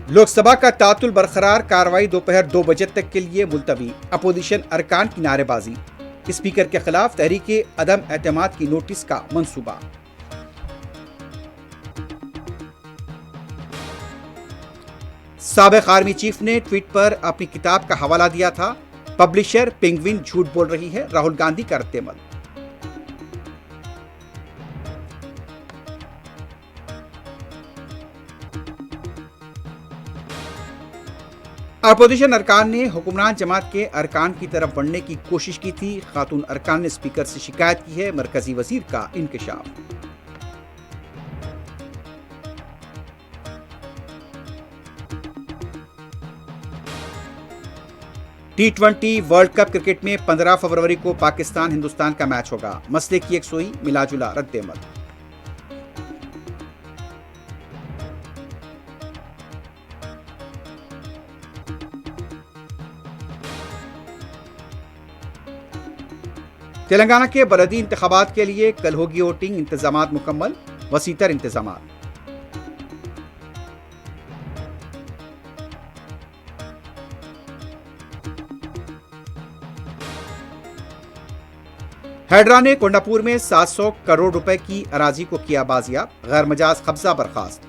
लोकसभा का तातुल बरकरार, कार्रवाई दोपहर 2 बजे तक के लिए मुलतवी। अपोजिशन अरकान की नारेबाजी। स्पीकर के खिलाफ तहरीके अदम एतमाद की नोटिस का मंसूबा। साबिक आर्मी चीफ ने ट्वीट पर अपनी किताब का हवाला दिया था। पब्लिशर पेंगुइन झूठ बोल रही है, राहुल गांधी का रद्देअमल। अपोजिशन अरकान ने हुक्मरान जमात के अरकान की तरफ बढ़ने की कोशिश की थी। खातून अरकान ने स्पीकर से शिकायत की है। मरकजी वजीर का इंकशाफ। T20 वर्ल्ड कप क्रिकेट में 15 फरवरी को पाकिस्तान हिंदुस्तान का मैच होगा। मसले की यकसुई, मिलाजुला रद्देअमल। तेलंगाना के बलदी इंतखाबात के लिए कल होगी वोटिंग। इंतजामात मुकम्मल, वसीतर इंतजामात। हैदरा ने कोंडापुर में 700 करोड़ रुपए की अराजी को किया बाजियाब। गैर मजाज कब्जा बर्खास्त।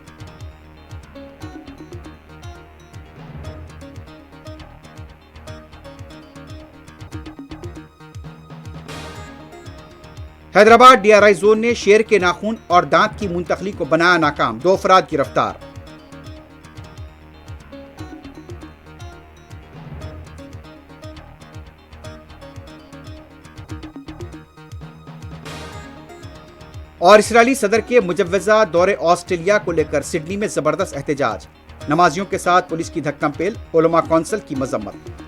हैदराबाद DRI जोन ने शेर के नाखून और दांत की मुंतकली को बनाया नाकाम। 2 अफराद गिरफ्तार। और इसराइली सदर के मुजव्वजा दौरे ऑस्ट्रेलिया को लेकर सिडनी में जबरदस्त एहतजाज। नमाजियों के साथ पुलिस की धक्कम पेल, उलमा कौंसिल की मजम्मत।